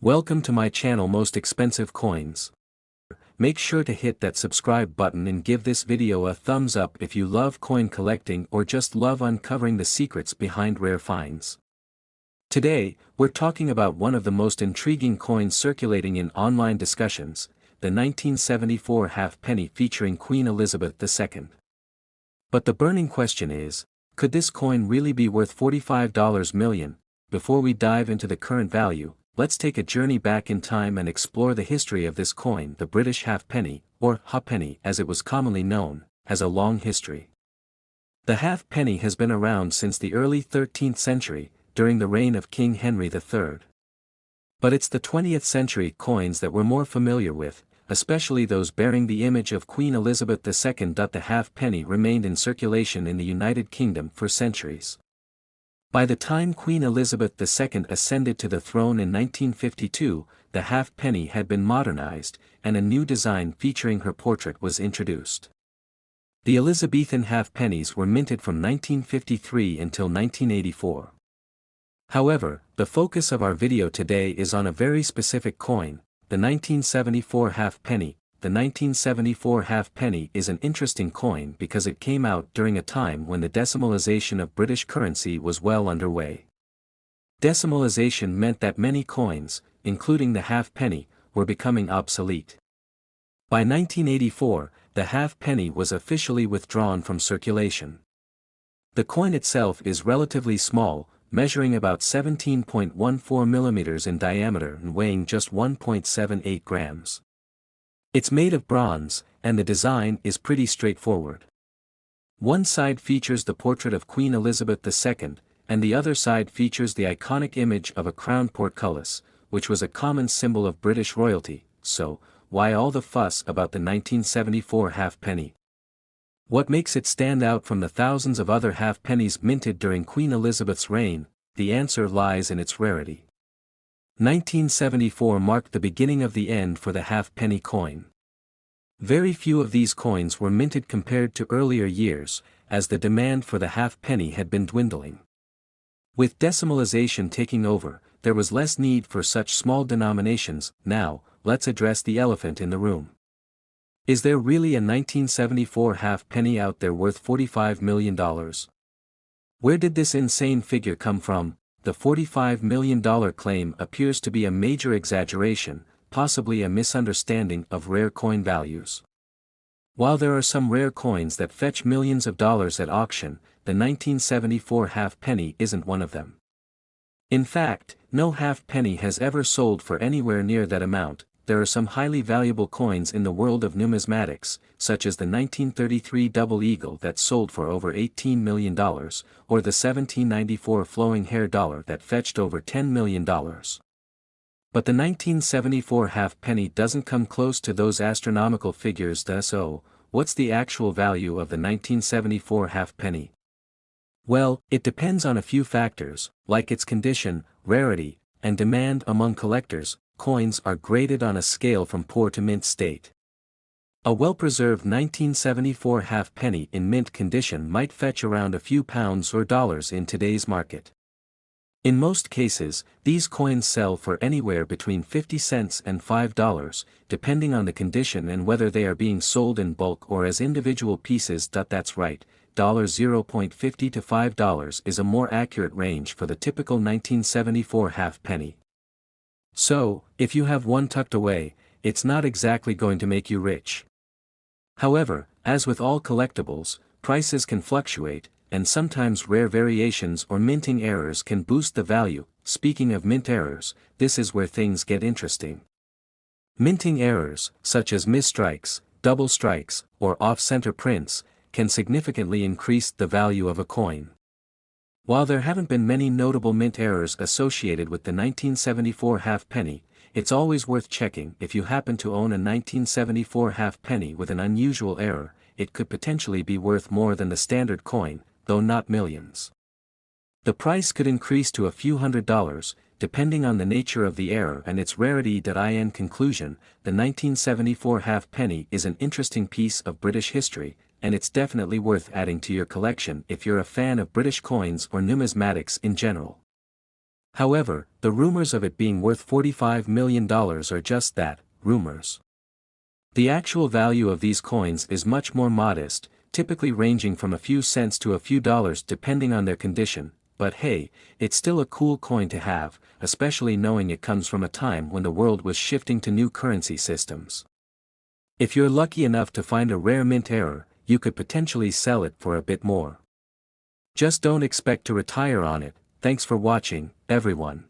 Welcome to my channel Most Expensive Coins. Make sure to hit that subscribe button and give this video a thumbs up if you love coin collecting or just love uncovering the secrets behind rare finds. Today, we're talking about one of the most intriguing coins circulating in online discussions, the 1974 halfpenny featuring Queen Elizabeth II. But the burning question is, could this coin really be worth $45 million? Before we dive into the current value, let's take a journey back in time and explore the history of this coin. The British halfpenny, or halfpenny as it was commonly known, has a long history. The halfpenny has been around since the early 13th century, during the reign of King Henry III. But it's the 20th century coins that we're more familiar with, especially those bearing the image of Queen Elizabeth II. The halfpenny remained in circulation in the United Kingdom for centuries. By the time Queen Elizabeth II ascended to the throne in 1952, the halfpenny had been modernized, and a new design featuring her portrait was introduced. The Elizabethan halfpennies were minted from 1953 until 1984. However, the focus of our video today is on a very specific coin, the 1974 halfpenny. The 1974 halfpenny is an interesting coin because it came out during a time when the decimalization of British currency was well underway. Decimalization meant that many coins, including the halfpenny, were becoming obsolete. By 1984, the halfpenny was officially withdrawn from circulation. The coin itself is relatively small, measuring about 17.14 millimeters in diameter and weighing just 1.78 grams. It's made of bronze, and the design is pretty straightforward. One side features the portrait of Queen Elizabeth II, and the other side features the iconic image of a crowned portcullis, which was a common symbol of British royalty. So, why all the fuss about the 1974 halfpenny? What makes it stand out from the thousands of other halfpennies minted during Queen Elizabeth's reign? The answer lies in its rarity. 1974 marked the beginning of the end for the halfpenny coin. Very few of these coins were minted compared to earlier years, as the demand for the halfpenny had been dwindling. With decimalization taking over, there was less need for such small denominations. Now, let's address the elephant in the room. Is there really a 1974 halfpenny out there worth $45 million? Where did this insane figure come from? The $45 million claim appears to be a major exaggeration, possibly a misunderstanding of rare coin values. While there are some rare coins that fetch millions of dollars at auction, the 1974 halfpenny isn't one of them. In fact, no halfpenny has ever sold for anywhere near that amount. There are some highly valuable coins in the world of numismatics, such as the 1933 double eagle that sold for over $18 million, or the 1794 flowing hair dollar that fetched over $10 million. But the 1974 halfpenny doesn't come close to those astronomical figures. So, what's the actual value of the 1974 halfpenny? Well, it depends on a few factors, like its condition, rarity, and demand among collectors. Coins are graded on a scale from poor to mint state. A well-preserved 1974 halfpenny in mint condition might fetch around a few pounds or dollars in today's market. In most cases, these coins sell for anywhere between 50 cents and $5, depending on the condition and whether they are being sold in bulk or as individual pieces. That's right, $0.50 to $5 is a more accurate range for the typical 1974 halfpenny. So, if you have one tucked away, it's not exactly going to make you rich. However, as with all collectibles, prices can fluctuate, and sometimes rare variations or minting errors can boost the value. Speaking of mint errors, this is where things get interesting. Minting errors, such as misstrikes, double strikes, or off-center prints, can significantly increase the value of a coin. While there haven't been many notable mint errors associated with the 1974 halfpenny, it's always worth checking. If you happen to own a 1974 halfpenny with an unusual error, it could potentially be worth more than the standard coin, though not millions. The price could increase to a few $100s, depending on the nature of the error and its rarity. In conclusion, the 1974 halfpenny is an interesting piece of British history, and it's definitely worth adding to your collection if you're a fan of British coins or numismatics in general. However, the rumors of it being worth $45 million are just that, rumors. The actual value of these coins is much more modest, typically ranging from a few cents to a few dollars depending on their condition, but hey, it's still a cool coin to have, especially knowing it comes from a time when the world was shifting to new currency systems. If you're lucky enough to find a rare mint error, you could potentially sell it for a bit more. Just don't expect to retire on it. Thanks for watching, everyone.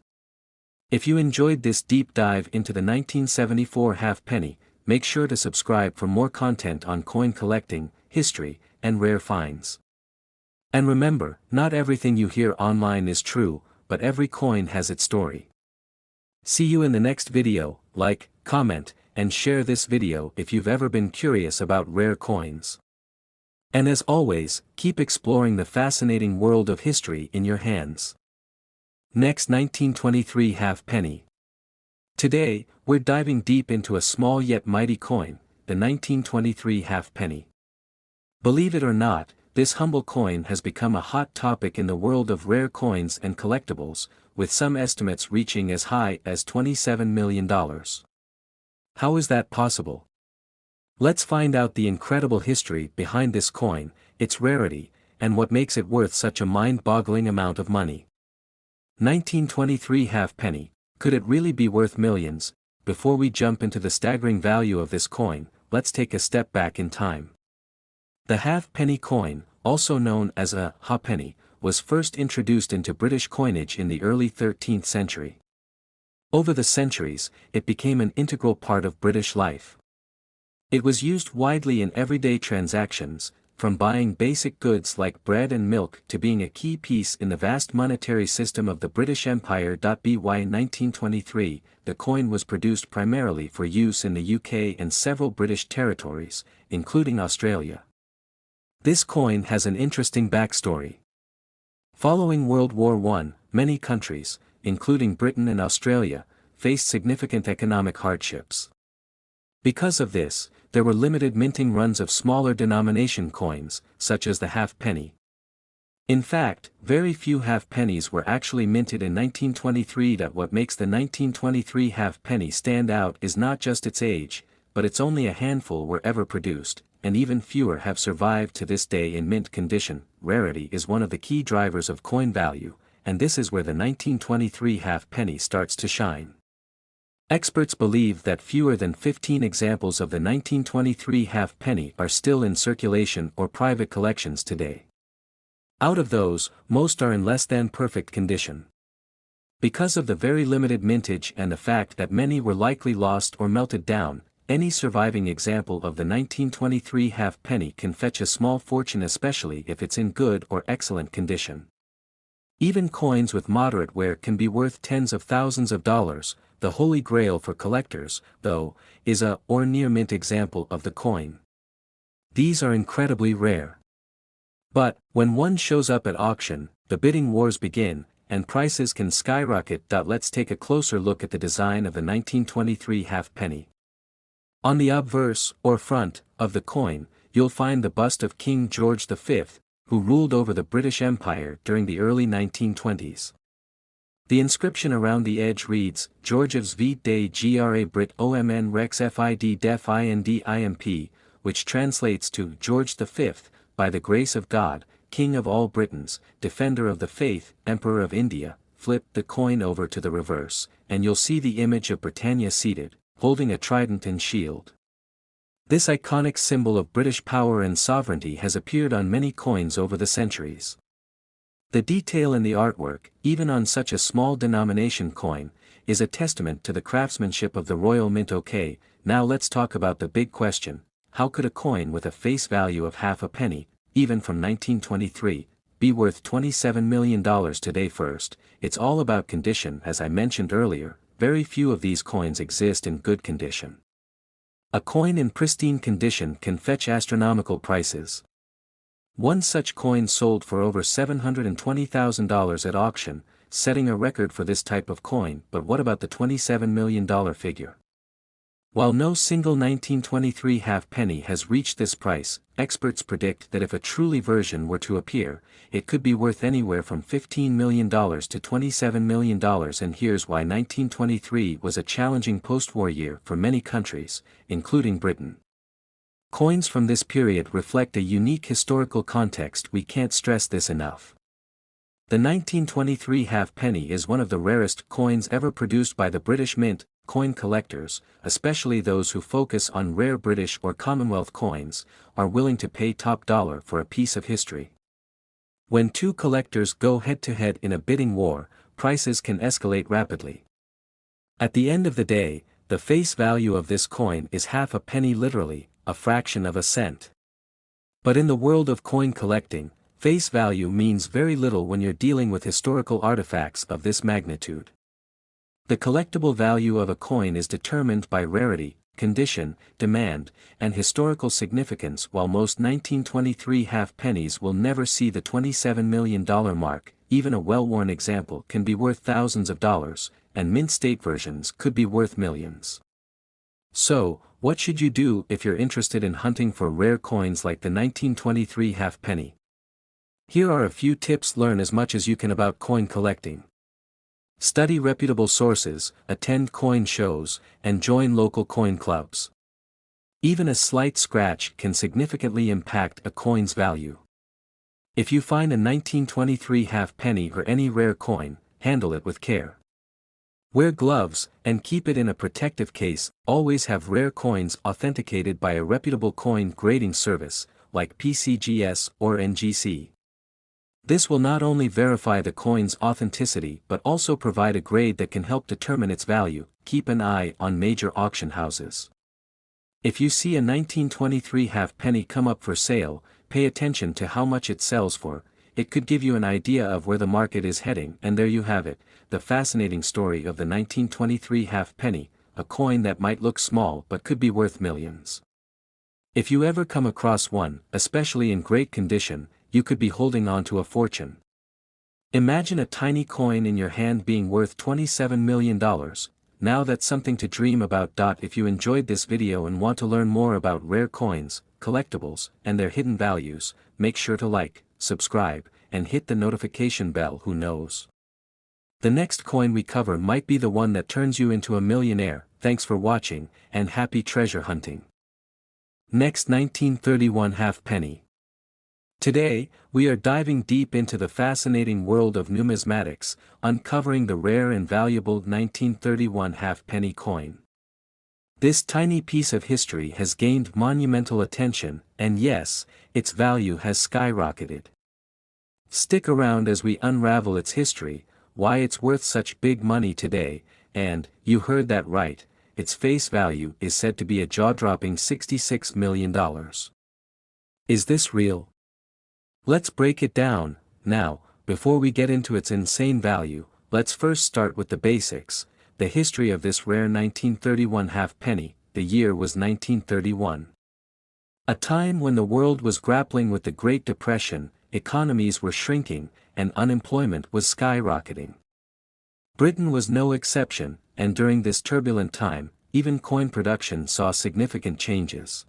If you enjoyed this deep dive into the 1974 halfpenny, make sure to subscribe for more content on coin collecting, history, and rare finds. And remember, not everything you hear online is true, but every coin has its story. See you in the next video. Like, comment, and share this video if you've ever been curious about rare coins. And as always, keep exploring the fascinating world of history in your hands. Next, 1923 halfpenny. Today, we're diving deep into a small yet mighty coin, the 1923 halfpenny. Believe it or not, this humble coin has become a hot topic in the world of rare coins and collectibles, with some estimates reaching as high as $27 million. How is that possible? Let's find out the incredible history behind this coin, its rarity, and what makes it worth such a mind-boggling amount of money. 1923 halfpenny, could it really be worth millions? Before we jump into the staggering value of this coin, let's take a step back in time. The halfpenny coin, also known as a halfpenny, was first introduced into British coinage in the early 13th century. Over the centuries, it became an integral part of British life. It was used widely in everyday transactions, from buying basic goods like bread and milk to being a key piece in the vast monetary system of the British Empire. By 1923, the coin was produced primarily for use in the UK and several British territories, including Australia. This coin has an interesting backstory. Following World War I, many countries, including Britain and Australia, faced significant economic hardships. Because of this, there were limited minting runs of smaller denomination coins, such as the halfpenny. In fact, very few halfpennies were actually minted in 1923. What makes the 1923 halfpenny stand out is not just its age, but it's only a handful were ever produced, and even fewer have survived to this day in mint condition. Rarity is one of the key drivers of coin value, and this is where the 1923 halfpenny starts to shine. Experts believe that fewer than 15 examples of the 1923 halfpenny are still in circulation or private collections today. Out of those, most are in less than perfect condition. Because of the very limited mintage and the fact that many were likely lost or melted down, any surviving example of the 1923 halfpenny can fetch a small fortune, especially if it's in good or excellent condition. Even coins with moderate wear can be worth tens of thousands of dollars. The holy grail for collectors, though, is a or near mint example of the coin. These are incredibly rare. But, when one shows up at auction, the bidding wars begin, and prices can skyrocket. Let's take a closer look at the design of the 1923 halfpenny. On the obverse, or front, of the coin, you'll find the bust of King George V, who ruled over the British Empire during the early 1920s. The inscription around the edge reads, George's Vitae Dei Gra Brit Omn Rex Fid Def Indimp, which translates to George V, by the grace of God, King of all Britons, Defender of the Faith, Emperor of India. Flip the coin over to the reverse, and you'll see the image of Britannia seated, holding a trident and shield. This iconic symbol of British power and sovereignty has appeared on many coins over the centuries. The detail in the artwork, even on such a small denomination coin, is a testament to the craftsmanship of the Royal Mint. Okay, now let's talk about the big question: how could a coin with a face value of half a penny, even from 1923, be worth $27 million today? First, it's all about condition. As I mentioned earlier, very few of these coins exist in good condition. A coin in pristine condition can fetch astronomical prices. One such coin sold for over $720,000 at auction, setting a record for this type of coin. But what about the $27 million figure? While no single 1923 halfpenny has reached this price, experts predict that if a truly version were to appear, it could be worth anywhere from $15 million to $27 million, and here's why 1923 was a challenging post-war year for many countries, including Britain. Coins from this period reflect a unique historical context. We can't stress this enough. The 1923 halfpenny is one of the rarest coins ever produced by the British Mint. Coin collectors, especially those who focus on rare British or Commonwealth coins, are willing to pay top dollar for a piece of history. When two collectors go head-to-head in a bidding war, prices can escalate rapidly. At the end of the day, the face value of this coin is half a penny, literally, a fraction of a cent. But in the world of coin collecting, face value means very little when you're dealing with historical artifacts of this magnitude. The collectible value of a coin is determined by rarity, condition, demand, and historical significance. While most 1923 halfpennies will never see the $27 million mark, even a well-worn example can be worth thousands of dollars, and mint state versions could be worth millions. So, what should you do if you're interested in hunting for rare coins like the 1923 halfpenny? Here are a few tips. Learn as much as you can about coin collecting. Study reputable sources, attend coin shows, and join local coin clubs. Even a slight scratch can significantly impact a coin's value. If you find a 1923 halfpenny or any rare coin, handle it with care. Wear gloves, and keep it in a protective case. Always have rare coins authenticated by a reputable coin grading service, like PCGS or NGC. This will not only verify the coin's authenticity but also provide a grade that can help determine its value. Keep an eye on major auction houses. If you see a 1923 halfpenny come up for sale, pay attention to how much it sells for. It could give you an idea of where the market is heading. And there you have it, the fascinating story of the 1923 halfpenny, a coin that might look small but could be worth millions. If you ever come across one, especially in great condition, you could be holding on to a fortune. Imagine a tiny coin in your hand being worth $27 million. Now that's something to dream about. If you enjoyed this video and want to learn more about rare coins, collectibles, and their hidden values, make sure to like, subscribe, and hit the notification bell. Who knows? The next coin we cover might be the one that turns you into a millionaire. Thanks for watching, and happy treasure hunting. Next, 1931 halfpenny. Today, we are diving deep into the fascinating world of numismatics, uncovering the rare and valuable 1931 halfpenny coin. This tiny piece of history has gained monumental attention, and yes, its value has skyrocketed. Stick around as we unravel its history, why it's worth such big money today, and, you heard that right, its face value is said to be a jaw-dropping $66 million. Is this real? Let's break it down. Now, before we get into its insane value, let's first start with the basics, the history of this rare 1931 halfpenny. The year was 1931. A time when the world was grappling with the Great Depression, economies were shrinking, and unemployment was skyrocketing. Britain was no exception, and during this turbulent time, even coin production saw significant changes.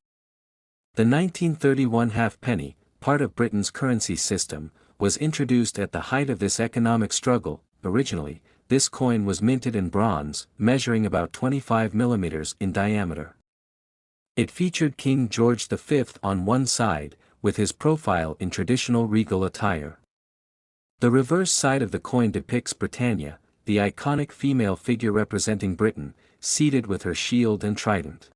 The 1931 halfpenny, part of Britain's currency system, was introduced at the height of this economic struggle. Originally, this coin was minted in bronze, measuring about 25 millimeters in diameter. It featured King George V on one side, with his profile in traditional regal attire. The reverse side of the coin depicts Britannia, the iconic female figure representing Britain, seated with her shield and trident.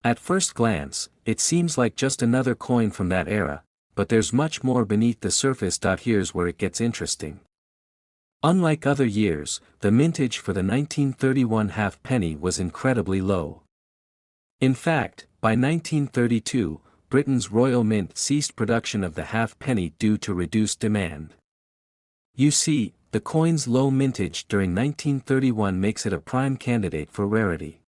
At first glance, it seems like just another coin from that era, but there's much more beneath the surface. Here's where it gets interesting. Unlike other years, the mintage for the 1931 halfpenny was incredibly low. In fact, by 1932, Britain's Royal Mint ceased production of the halfpenny due to reduced demand. You see, the coin's low mintage during 1931 makes it a prime candidate for rarity.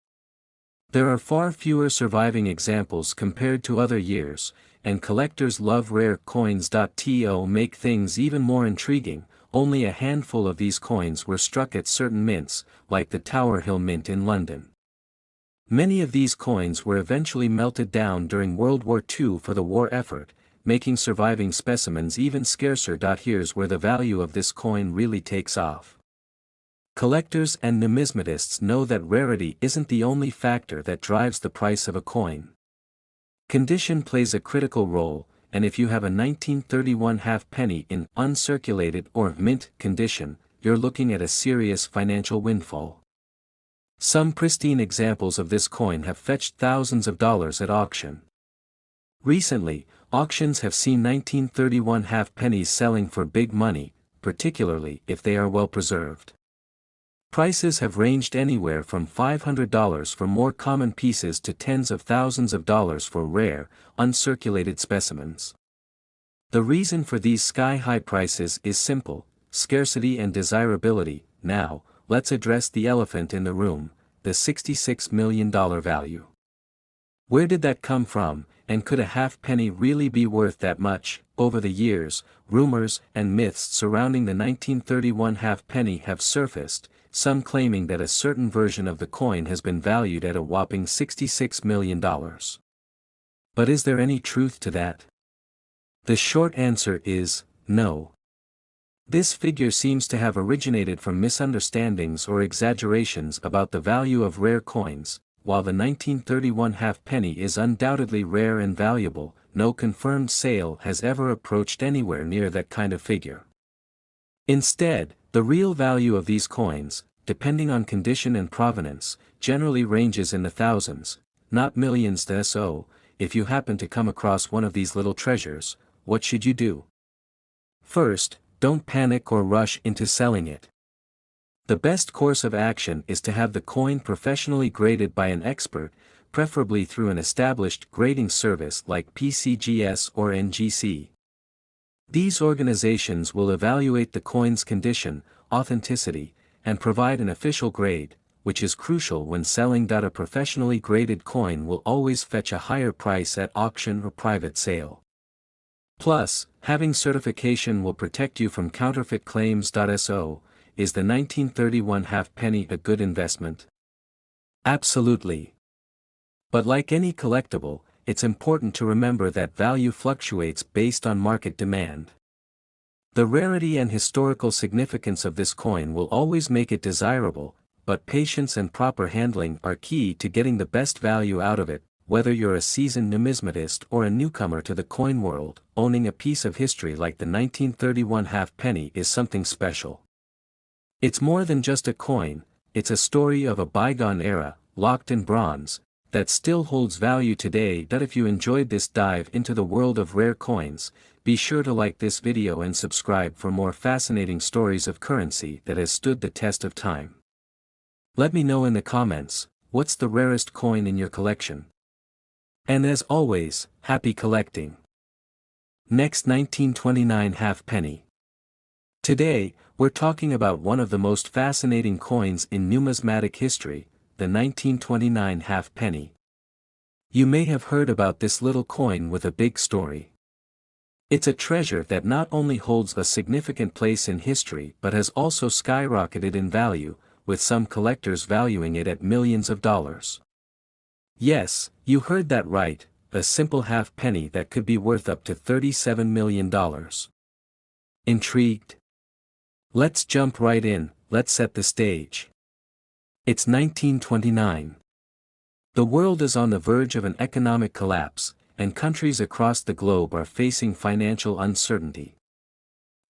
There are far fewer surviving examples compared to other years, and collectors love rare coins. To make things even more intriguing, only a handful of these coins were struck at certain mints, like the Tower Hill Mint in London. Many of these coins were eventually melted down during World War II for the war effort, making surviving specimens even scarcer. Here's where the value of this coin really takes off. Collectors and numismatists know that rarity isn't the only factor that drives the price of a coin. Condition plays a critical role, and if you have a 1931 halfpenny in uncirculated or mint condition, you're looking at a serious financial windfall. Some pristine examples of this coin have fetched thousands of dollars at auction. Recently, auctions have seen 1931 halfpennies selling for big money, particularly if they are well preserved. Prices have ranged anywhere from $500 for more common pieces to tens of thousands of dollars for rare, uncirculated specimens. The reason for these sky-high prices is simple: scarcity and desirability. Now, let's address the elephant in the room, the $66 million value. Where did that come from, and could a halfpenny really be worth that much? Over the years, rumors and myths surrounding the 1931 halfpenny have surfaced, some claiming that a certain version of the coin has been valued at a whopping $66 million. But is there any truth to that? The short answer is, no. This figure seems to have originated from misunderstandings or exaggerations about the value of rare coins. While the 1931 halfpenny is undoubtedly rare and valuable, no confirmed sale has ever approached anywhere near that kind of figure. Instead, the real value of these coins, depending on condition and provenance, generally ranges in the thousands, not millions. So, if you happen to come across one of these little treasures, what should you do? First, don't panic or rush into selling it. The best course of action is to have the coin professionally graded by an expert, preferably through an established grading service like PCGS or NGC. These organizations will evaluate the coin's condition, authenticity, and provide an official grade, which is crucial when selling. A professionally graded coin will always fetch a higher price at auction or private sale. Plus, having certification will protect you from counterfeit claims. So, is the 1931 halfpenny a good investment? Absolutely. But like any collectible, it's important to remember that value fluctuates based on market demand. The rarity and historical significance of this coin will always make it desirable, but patience and proper handling are key to getting the best value out of it. Whether you're a seasoned numismatist or a newcomer to the coin world, owning a piece of history like the 1931 halfpenny is something special. It's more than just a coin, it's a story of a bygone era, locked in bronze, that still holds value today. If you enjoyed this dive into the world of rare coins, be sure to like this video and subscribe for more fascinating stories of currency that has stood the test of time. Let me know in the comments, what's the rarest coin in your collection? And as always, happy collecting. Next, 1929 halfpenny. Today, we're talking about one of the most fascinating coins in numismatic history, the 1929 halfpenny. You may have heard about this little coin with a big story. It's a treasure that not only holds a significant place in history but has also skyrocketed in value, with some collectors valuing it at millions of dollars. Yes, you heard that right, a simple halfpenny that could be worth up to $37 million. Intrigued? Let's jump right in. Let's set the stage. It's 1929. The world is on the verge of an economic collapse, and countries across the globe are facing financial uncertainty.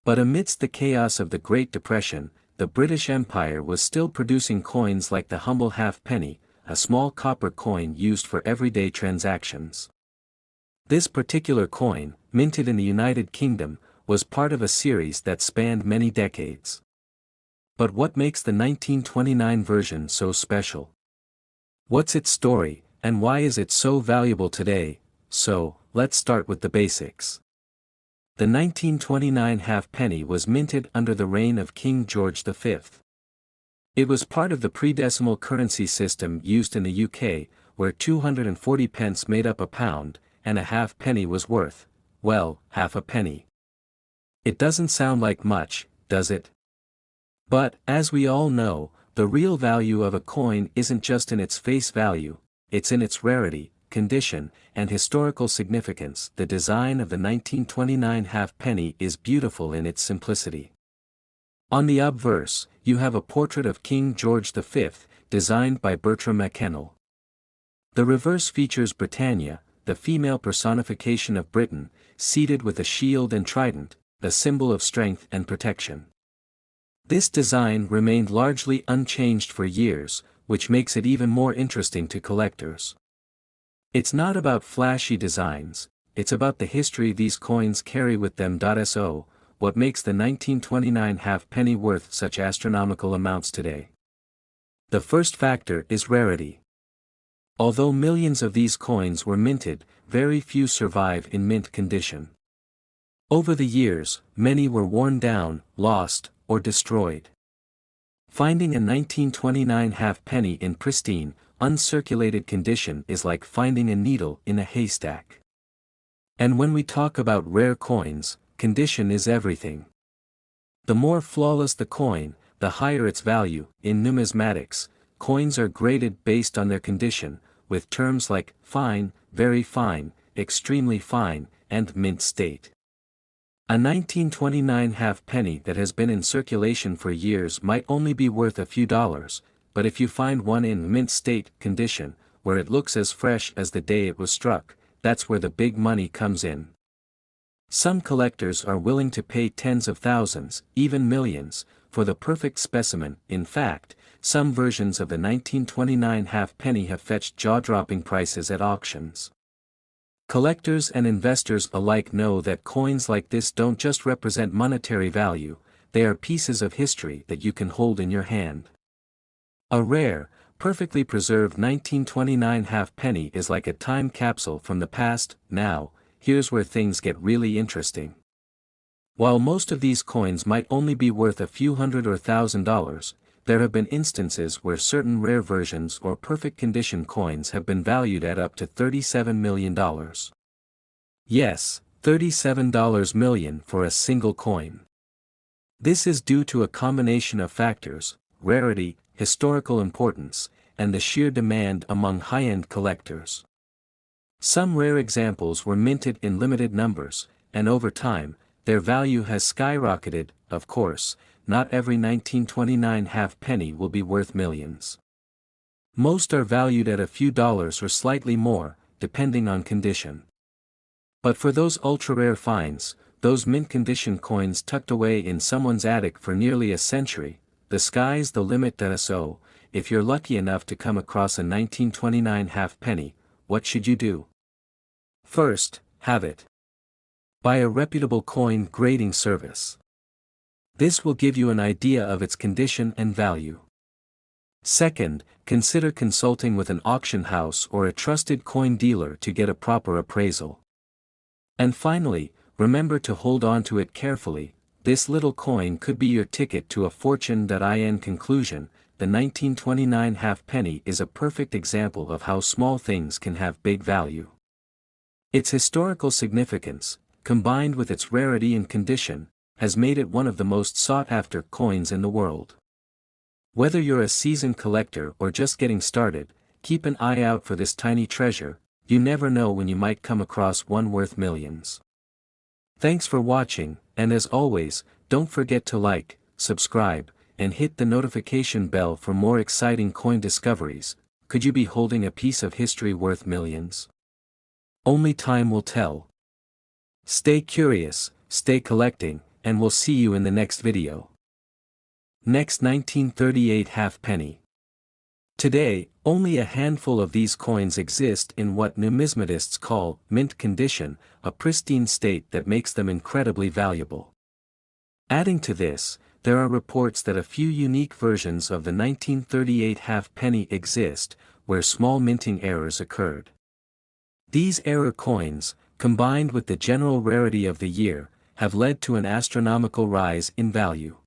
But amidst the chaos of the Great Depression, the British Empire was still producing coins like the humble halfpenny, a small copper coin used for everyday transactions. This particular coin, minted in the United Kingdom, was part of a series that spanned many decades. But what makes the 1929 version so special? What's its story, and why is it so valuable today? So, let's start with the basics. The 1929 halfpenny was minted under the reign of King George V. It was part of the pre-decimal currency system used in the UK, where 240 pence made up a pound, and a halfpenny was worth, well, half a penny. It doesn't sound like much, does it? But, as we all know, the real value of a coin isn't just in its face value, it's in its rarity, condition, and historical significance. The design of the 1929 halfpenny is beautiful in its simplicity. On the obverse, you have a portrait of King George V, designed by Bertram Mackennal. The reverse features Britannia, the female personification of Britain, seated with a shield and trident, a symbol of strength and protection. This design remained largely unchanged for years, which makes it even more interesting to collectors. It's not about flashy designs, it's about the history these coins carry with them. So, what makes the 1929 halfpenny worth such astronomical amounts today? The first factor is rarity. Although millions of these coins were minted, very few survive in mint condition. Over the years, many were worn down, lost, or destroyed. Finding a 1929 halfpenny in pristine, uncirculated condition is like finding a needle in a haystack. And when we talk about rare coins, condition is everything. The more flawless the coin, the higher its value. In numismatics, coins are graded based on their condition, with terms like fine, very fine, extremely fine, and mint state. A 1929 halfpenny that has been in circulation for years might only be worth a few dollars, but if you find one in mint state condition, where it looks as fresh as the day it was struck, that's where the big money comes in. Some collectors are willing to pay tens of thousands, even millions, for the perfect specimen. In fact, some versions of the 1929 halfpenny have fetched jaw-dropping prices at auctions. Collectors and investors alike know that coins like this don't just represent monetary value, they are pieces of history that you can hold in your hand. A rare, perfectly preserved 1929 halfpenny is like a time capsule from the past. Now, here's where things get really interesting. While most of these coins might only be worth a few $100 or $1,000, there have been instances where certain rare versions or perfect condition coins have been valued at up to $37 million. Yes, $37 million for a single coin. This is due to a combination of factors: rarity, historical importance, and the sheer demand among high-end collectors. Some rare examples were minted in limited numbers, and over time, their value has skyrocketed. Of course, not every 1929 halfpenny will be worth millions. Most are valued at a few dollars or slightly more, depending on condition. But for those ultra-rare finds, those mint-condition coins tucked away in someone's attic for nearly a century, the sky's the limit. So, if you're lucky enough to come across a 1929 halfpenny, what should you do? First, have it. Buy a reputable coin grading service. This will give you an idea of its condition and value. Second, consider consulting with an auction house or a trusted coin dealer to get a proper appraisal. And finally, remember to hold on to it carefully. This little coin could be your ticket to a fortune. In conclusion, the 1929 halfpenny is a perfect example of how small things can have big value. Its historical significance, combined with its rarity and condition, has made it one of the most sought-after coins in the world. Whether you're a seasoned collector or just getting started, keep an eye out for this tiny treasure. You never know when you might come across one worth millions. Thanks for watching, and as always, don't forget to like, subscribe, and hit the notification bell for more exciting coin discoveries. Could you be holding a piece of history worth millions? Only time will tell. Stay curious, stay collecting, and we'll see you in the next video. Next, 1938 halfpenny. Today, only a handful of these coins exist in what numismatists call mint condition, a pristine state that makes them incredibly valuable. Adding to this, there are reports that a few unique versions of the 1938 halfpenny exist, where small minting errors occurred. These error coins, combined with the general rarity of the year, have led to an astronomical rise in value.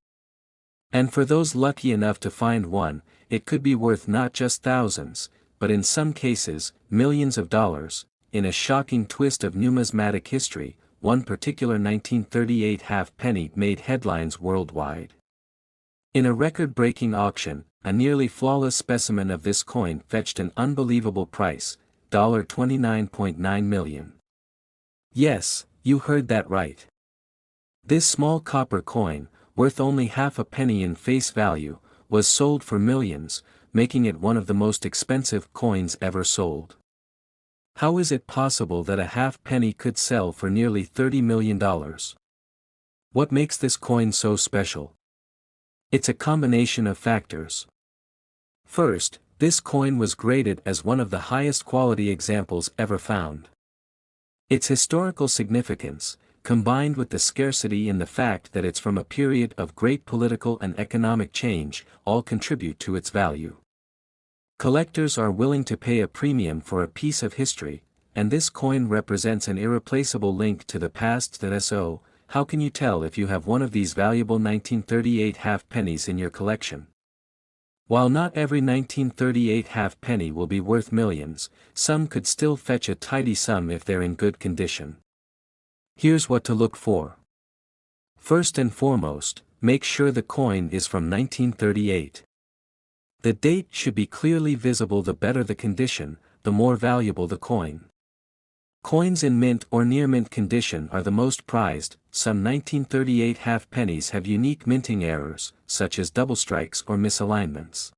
And for those lucky enough to find one, it could be worth not just thousands, but in some cases, millions of dollars. In a shocking twist of numismatic history, one particular 1938 halfpenny made headlines worldwide. In a record-breaking auction, a nearly flawless specimen of this coin fetched an unbelievable price, $29.9 million. Yes, you heard that right. This small copper coin, worth only half a penny in face value, was sold for millions, making it one of the most expensive coins ever sold. How is it possible that a half penny could sell for nearly $30 million? What makes this coin so special? It's a combination of factors. First, this coin was graded as one of the highest quality examples ever found. Its historical significance, combined with the scarcity in the fact that it's from a period of great political and economic change, all contribute to its value. Collectors are willing to pay a premium for a piece of history, and this coin represents an irreplaceable link to the past. So, how can you tell if you have one of these valuable 1938 half pennies in your collection? While not every 1938 half penny will be worth millions, some could still fetch a tidy sum if they're in good condition. Here's what to look for. First and foremost, make sure the coin is from 1938. The date should be clearly visible. The better the condition, the more valuable the coin. Coins in mint or near mint condition are the most prized. Some 1938 half pennies have unique minting errors, such as double strikes or misalignments.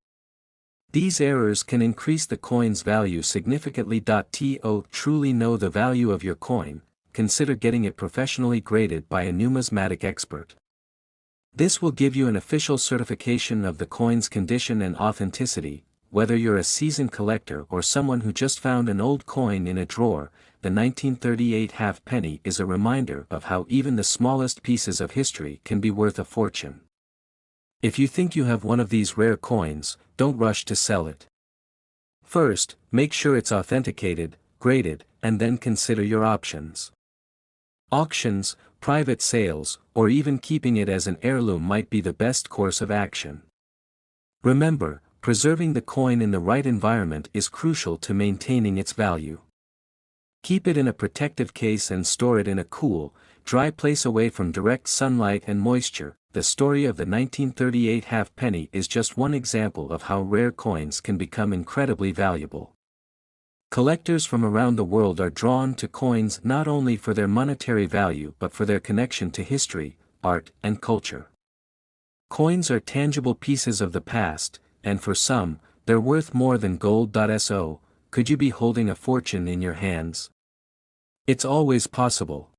These errors can increase the coin's value significantly. To truly know the value of your coin, consider getting it professionally graded by a numismatic expert. This will give you an official certification of the coin's condition and authenticity. Whether you're a seasoned collector or someone who just found an old coin in a drawer, the 1938 half penny is a reminder of how even the smallest pieces of history can be worth a fortune. If you think you have one of these rare coins, don't rush to sell it. First, make sure it's authenticated, graded, and then consider your options. Auctions, private sales, or even keeping it as an heirloom might be the best course of action. Remember, preserving the coin in the right environment is crucial to maintaining its value. Keep it in a protective case and store it in a cool, dry place away from direct sunlight and moisture. The story of the 1938 half penny is just one example of how rare coins can become incredibly valuable. Collectors from around the world are drawn to coins not only for their monetary value but for their connection to history, art, and culture. Coins are tangible pieces of the past, and for some, they're worth more than gold. So, could you be holding a fortune in your hands? It's always possible.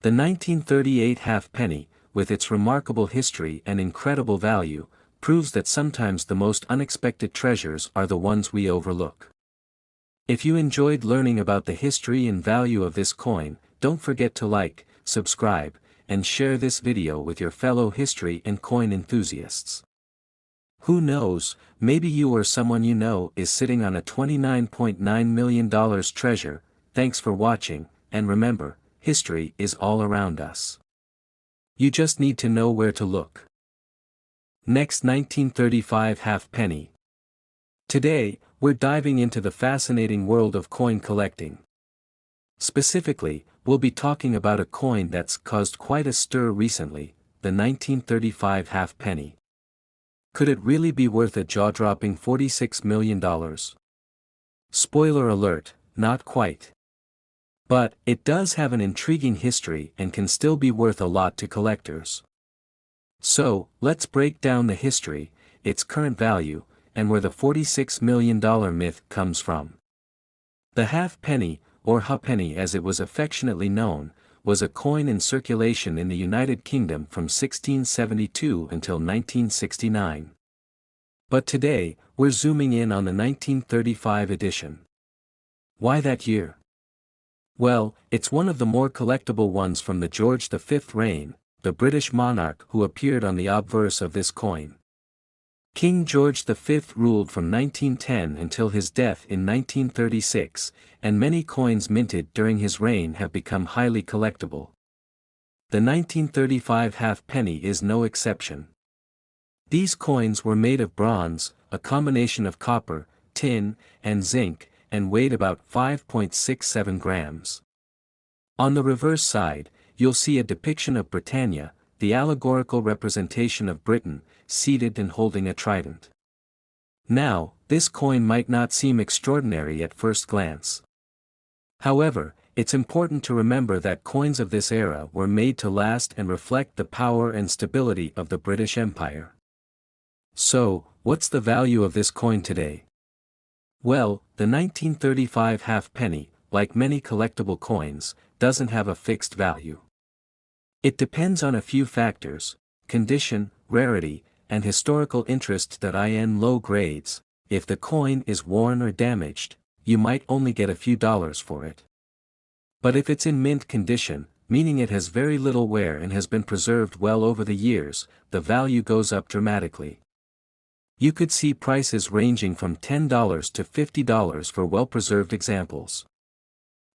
The 1938 half penny, with its remarkable history and incredible value, proves that sometimes the most unexpected treasures are the ones we overlook. If you enjoyed learning about the history and value of this coin, don't forget to like, subscribe, and share this video with your fellow history and coin enthusiasts. Who knows, maybe you or someone you know is sitting on a $29.9 million treasure. Thanks for watching, and remember, history is all around us. You just need to know where to look. Next, 1935 half penny. Today, we're diving into the fascinating world of coin collecting. Specifically, we'll be talking about a coin that's caused quite a stir recently, the 1935 half penny. Could it really be worth a jaw-dropping $46 million? Spoiler alert, not quite. But, it does have an intriguing history and can still be worth a lot to collectors. So, let's break down the history, its current value, and where the $46 million myth comes from. The half penny, or ha'penny as it was affectionately known, was a coin in circulation in the United Kingdom from 1672 until 1969. But today, we're zooming in on the 1935 edition. Why that year? Well, it's one of the more collectible ones from the George V reign, the British monarch who appeared on the obverse of this coin. King George V ruled from 1910 until his death in 1936, and many coins minted during his reign have become highly collectible. The 1935 half penny is no exception. These coins were made of bronze, a combination of copper, tin, and zinc, and weighed about 5.67 grams. On the reverse side, you'll see a depiction of Britannia, the allegorical representation of Britain, seated and holding a trident. Now, this coin might not seem extraordinary at first glance. However, it's important to remember that coins of this era were made to last and reflect the power and stability of the British Empire. So, what's the value of this coin today? Well, the 1935 halfpenny, like many collectible coins, doesn't have a fixed value. It depends on a few factors: condition, rarity, and historical interest. In low grades, if the coin is worn or damaged, you might only get a few dollars for it. But if it's in mint condition, meaning it has very little wear and has been preserved well over the years, the value goes up dramatically. You could see prices ranging from $10 to $50 for well-preserved examples.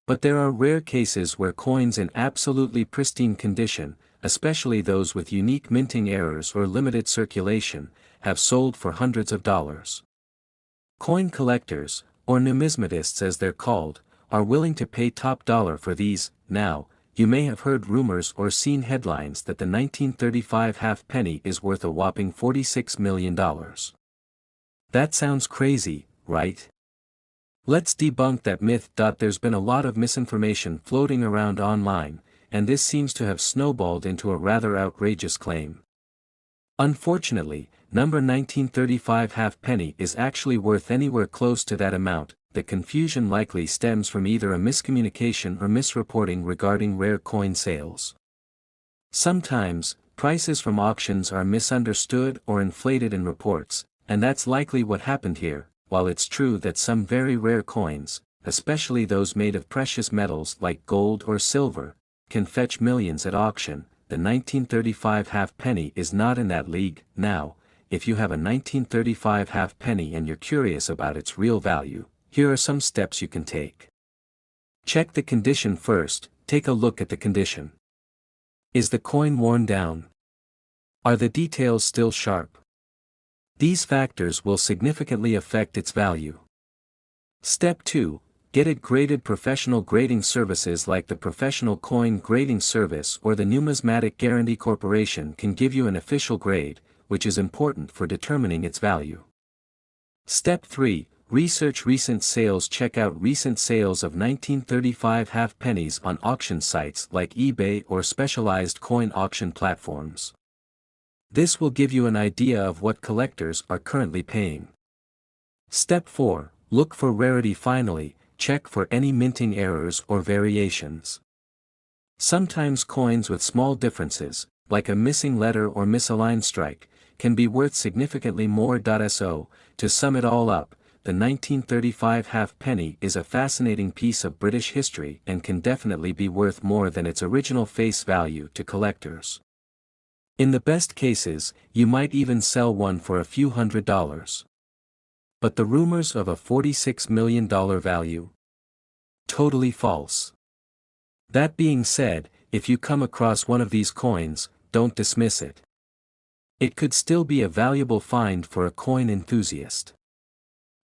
But there are rare cases where coins in absolutely pristine condition, especially those with unique minting errors or limited circulation, have sold for hundreds of dollars. Coin collectors, or numismatists as they're called, are willing to pay top dollar for these. Now, you may have heard rumors or seen headlines that the 1935 halfpenny is worth a whopping $46 million. That sounds crazy, right? Let's debunk that myth. There's been a lot of misinformation floating around online, and this seems to have snowballed into a rather outrageous claim. Unfortunately, number 1935 halfpenny is actually worth anywhere close to that amount. The confusion likely stems from either a miscommunication or misreporting regarding rare coin sales. Sometimes, prices from auctions are misunderstood or inflated in reports, and that's likely what happened here. While it's true that some very rare coins, especially those made of precious metals like gold or silver, can fetch millions at auction, the 1935 halfpenny is not in that league. Now, if you have a 1935 halfpenny and you're curious about its real value, here are some steps you can take. Check the condition first. Take a look at the condition. Is the coin worn down? Are the details still sharp? These factors will significantly affect its value. Step 2. Get it graded. Professional grading services like the Professional Coin Grading Service or the Numismatic Guarantee Corporation can give you an official grade, which is important for determining its value. Step 3. Research recent sales. Check out recent sales of 1935 halfpennies on auction sites like eBay or specialized coin auction platforms. This will give you an idea of what collectors are currently paying. Step 4. Look for rarity. Finally, check for any minting errors or variations. Sometimes coins with small differences, like a missing letter or misaligned strike, can be worth significantly more. So, to sum it all up, the 1935 halfpenny is a fascinating piece of British history and can definitely be worth more than its original face value to collectors. In the best cases, you might even sell one for a few $100s. But the rumors of a $46 million value? Totally false. That being said, if you come across one of these coins, don't dismiss it. It could still be a valuable find for a coin enthusiast.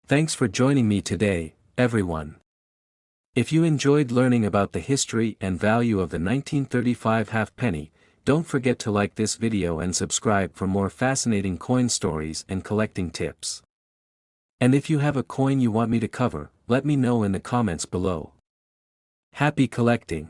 Thanks for joining me today, everyone. If you enjoyed learning about the history and value of the 1935 halfpenny, don't forget to like this video and subscribe for more fascinating coin stories and collecting tips. And if you have a coin you want me to cover, let me know in the comments below. Happy collecting!